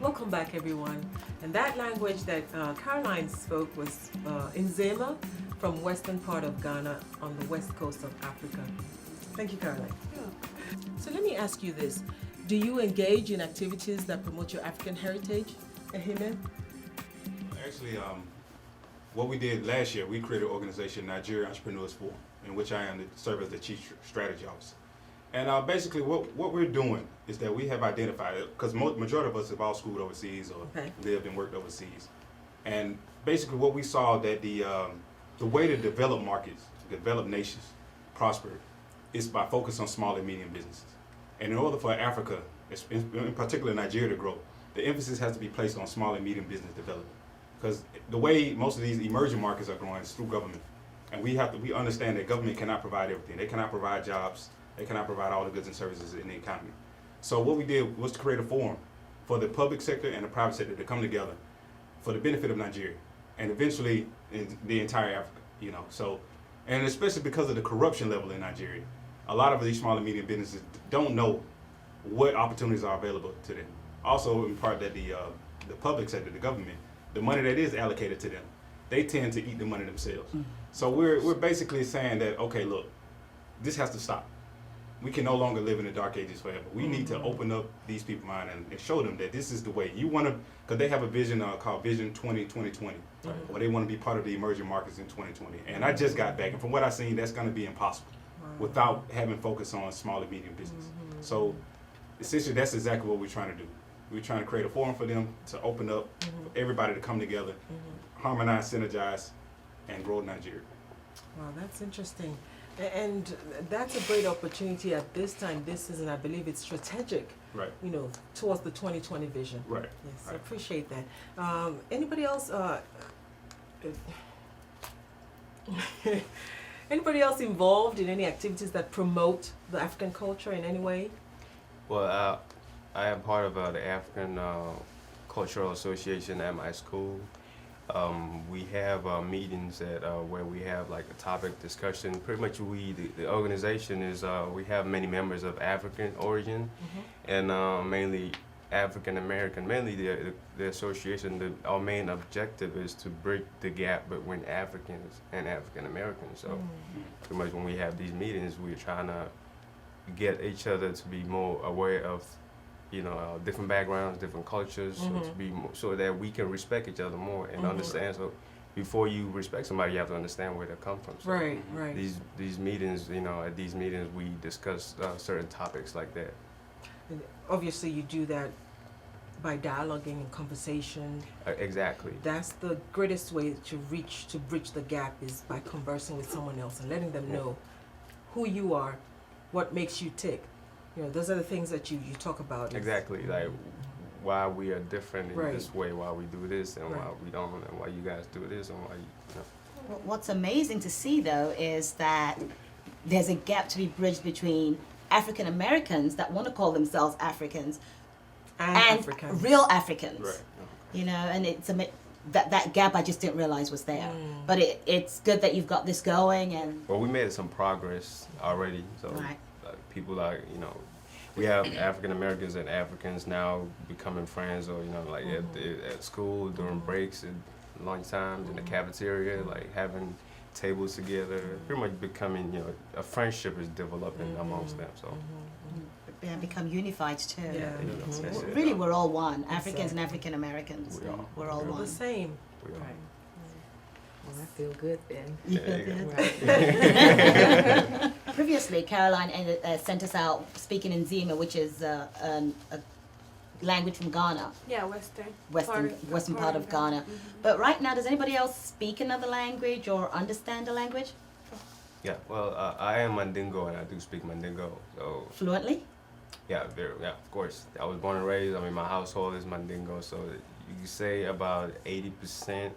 Welcome back, everyone. And that language that Caroline spoke was Nzema from western part of Ghana on the west coast of Africa. Thank you, Caroline. Yeah. So let me ask you this. Do you engage in activities that promote your African heritage, Ehime? Actually, what we did last year, we created an organization, Nigeria Entrepreneurs Forum, in which I am serve as the chief strategy officer. And basically, what we're doing is that we have identified, because majority of us have all schooled overseas or lived and worked overseas, and basically what we saw that the way to develop markets, develop nations, prosper, is by focus on small and medium businesses. And in order for Africa, in particular Nigeria, to grow, the emphasis has to be placed on small and medium business development. Because the way most of these emerging markets are growing is through government. And we understand that government cannot provide everything. They cannot provide jobs. They cannot provide all the goods and services in the economy. So what we did was to create a forum for the public sector and the private sector to come together for the benefit of Nigeria and eventually in the entire Africa, So, and especially because of the corruption level in Nigeria, a lot of these small and medium businesses don't know what opportunities are available to them. Also, in part that the public sector, the government, the money that is allocated to them, they tend to eat the money themselves. So we're basically saying that, okay, look, this has to stop. We can no longer live in the dark ages forever. We need to open up these people's mind and show them that this is the way. You want to, because they have a vision called Vision 2020, where they want to be part of the emerging markets in 2020. And I just got back, and from what I've seen, that's going to be impossible without having focus on small and medium business. So essentially, that's exactly what we're trying to do. We're trying to create a forum for them to open up, for everybody to come together, harmonize, synergize, and grow Nigeria. Wow, that's interesting. And that's a great opportunity at this time, this season. I believe it's strategic, Right. Towards the 2020 vision. Right. Yes, I Right. appreciate that. Anybody else? Anybody else involved in any activities that promote the African culture in any way? Well, I am part of the African Cultural Association at my school. We have meetings where we have like a topic discussion. Pretty much the organization is, we have many members of African origin and mainly African American. Mainly the association, our main objective is to break the gap between Africans and African Americans. So pretty much when we have these meetings, we're trying to get each other to be more aware of different backgrounds, different cultures, so that we can respect each other more and understand. So before you respect somebody, you have to understand where they come from. So Right. these meetings, at these meetings we discuss certain topics like that. And obviously, you do that by dialoguing and conversation. Exactly. That's the greatest way to bridge the gap is by conversing with someone else and letting them know who you are, what makes you tick. Those are the things that you talk about. Exactly, like why we are different in Right. this way, why we do this and Right. why we don't, and why you guys do this and why Well, what's amazing to see, though, is that there's a gap to be bridged between African Americans that want to call themselves Africans And Africans. real Africans. Right. And it's that gap I just didn't realize was there. But it's good that you've got this going and. Well, we made some progress already, so Right. people are, we have African Americans and Africans now becoming friends, or at school during breaks and lunch times in the cafeteria, like having tables together, pretty much becoming, a friendship is developing amongst them. So Become unified too. Yeah. that's it. Really, we're all one. Africans and African Americans. We are. We're all We're the one. same. We are. Right. Well, I feel good then. You There feel you good? go. Previously, Caroline sent us out speaking in Zima, which is a language from Ghana, Yeah, western part of Ghana. But right now, does anybody else speak another language or understand a language Yeah, well, I am Mandingo and I do speak Mandingo. So fluently? yeah, of course. I was born and raised. My household is Mandingo, so you could say about 80%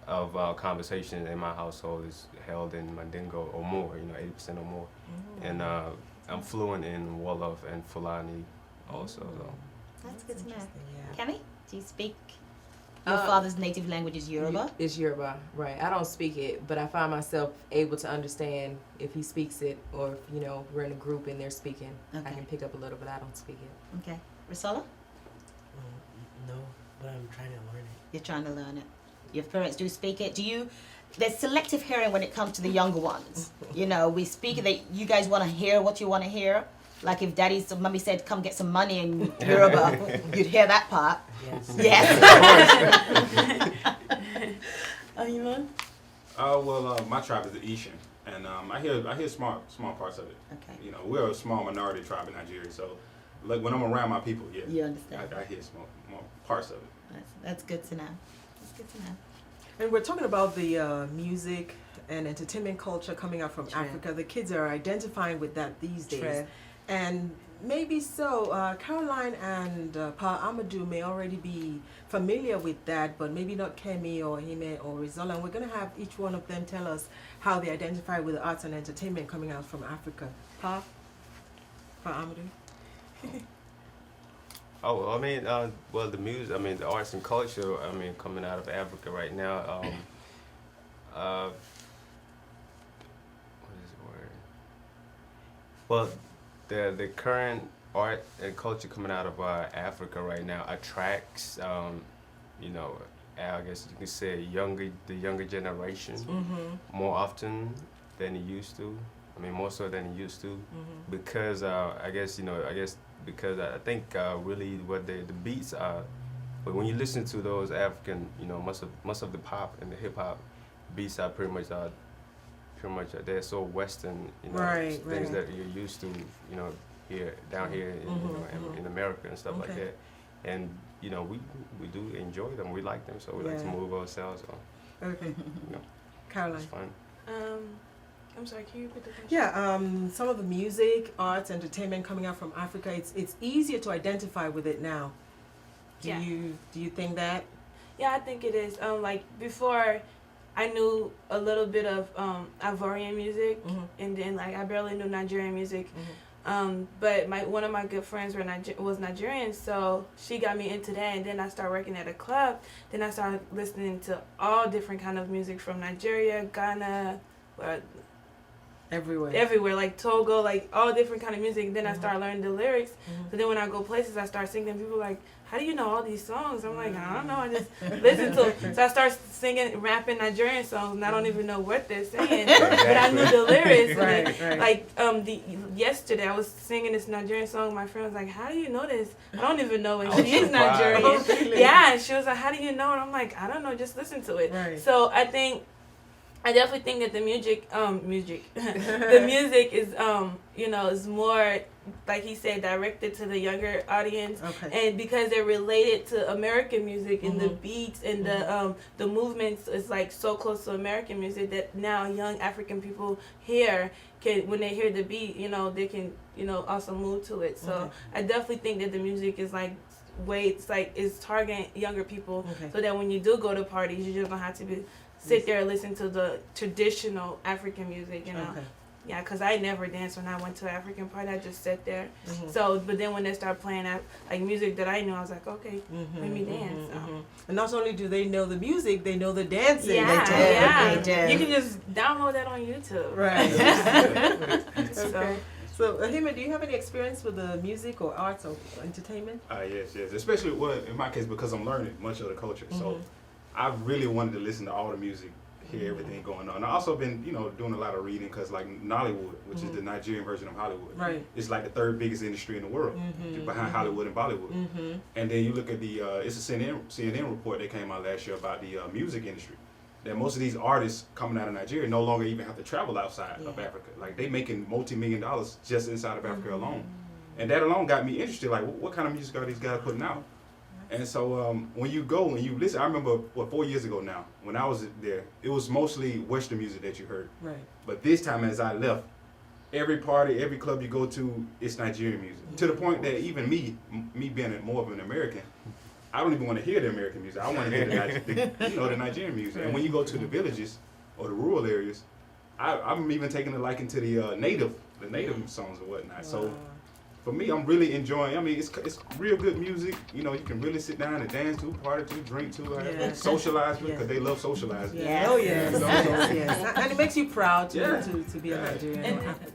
of our conversation in my household is held in Mandingo or more. 80% or more. And I'm fluent in Wolof and Fulani also. So. That's good to know. Interesting, yeah. Kemi, do you speak? Your father's native language is Yoruba? It's Yoruba, right. I don't speak it, but I find myself able to understand if he speaks it or if, we're in a group and they're speaking. Okay. I can pick up a little, but I don't speak it. Okay. Risola? No, but I'm trying to learn it. You're trying to learn it. Your parents do speak it. Do you? There's selective hearing when it comes to the younger ones. You know, we speak it. You guys want to hear what you want to hear. Like if daddy's or mummy said, "Come get some money" in Yoruba, you'd hear that part. Yes. Yes. Iman? My tribe is the Ishan, and I hear small parts of it. Okay. You know, we're a small minority tribe in Nigeria, so like when I'm around my people, yeah, You understand. I hear small parts of it. That's good to know. That's good to know. And we're talking about the music and entertainment culture coming out from True. Africa. The kids are identifying with that these days. True. And maybe so. Caroline and Pa Amadou may already be familiar with that, but maybe not Kemi or Hime or Rizola. And we're going to have each one of them tell us how they identify with the arts and entertainment coming out from Africa. Pa Amadou? Oh, well, I mean, the music, I mean, the arts and culture, I mean, coming out of Africa right now, what is the word? Well, the current art and culture coming out of Africa right now attracts, you know, I guess you could say the younger generation more often than it used to. I mean, more so than it used to, because because I think really what the beats are. But when you listen to those African, you know, most of the pop and the hip hop beats are pretty much they're so Western, you know, Right, things right. that you're used to, you know, down here in America and stuff like Okay. that. And you know, we do enjoy them. We like them, so we like to Yeah. move ourselves. So Okay. you know, Caroline? it's fun. I'm sorry, can you repeat the question? Yeah, some of the music, arts, entertainment coming out from Africa, it's easier to identify with it now. Do Yeah. you think that? Yeah, I think it is. Like before, I knew a little bit of Ivorian music, and then like I barely knew Nigerian music. But one of my good friends was Nigerian, so she got me into that. And then I started working at a club. Then I started listening to all different kind of music from Nigeria, Ghana, everywhere, like Togo, like all different kind of music. Then I started learning the lyrics. So then when I go places, I start singing. People like, how do you know all these songs? I'm like, I don't know. I just listen to them. So I start singing, rapping Nigerian songs, and I don't even know what they're saying, but I knew the lyrics. Right, And right. like yesterday, I was singing this Nigerian song. My friend was like, how do you know this? I don't even know it. I was She is surprised. Nigerian. Oh, really? Yeah, and she was like, how do you know? And I'm like, I don't know. Just listen to it. Right. So I definitely think that the music is is more, like he said, directed to the younger audience, Okay. and because they're related to American music and the beats and the movements is like so close to American music that now young African people when they hear the beat, they can also move to it. So Okay. I definitely think that the music is like is targeting younger people, Okay. so that when you do go to parties, you're just gonna have to sit there and listen to the traditional African music, Okay. Yeah, because I never danced when I went to an African party. I just sat there. Mhm. So, but then when they start playing like music that I knew, I was like, okay, Mhm, let me mhm, dance. So. mhm. And not only do they know the music, they know the dancing. Yeah, do, yeah. they do. You can just download that on YouTube. Right. So, Okay. So, Hima, do you have any experience with the music or arts or entertainment? Yes. Especially in my case, because I'm learning much of the culture. So I really wanted to listen to all the music, hear everything going on. I also been, doing a lot of reading because like Nollywood, which is the Nigerian version of Hollywood, Right. it's like the third biggest industry in the world, behind Hollywood and Bollywood. And then you look at it's a CNN report that came out last year about the music industry. That most of these artists coming out of Nigeria no longer even have to travel outside of Africa. Like they making multi-million dollars just inside of Africa alone. And that alone got me interested. Like, what kind of music are these guys putting out? And so when you go and you listen, I remember 4 years ago now, when I was there, it was mostly Western music that you heard. Right. But this time as I left, every party, every club you go to, it's Nigerian music. To the point that even me being more of an American, I don't even want to hear the American music. I want to hear the Nigerian music. And when you go to the villages or the rural areas, I'm even taking a liking to the native songs and whatnot. So for me, I'm really enjoying. I mean, it's real good music. You can really sit down and dance to, party to, drink to, socialize with, because they love socializing. Yes. Oh yes. So- Yes. And it makes you proud to Yeah. to be a Nigerian. And or African.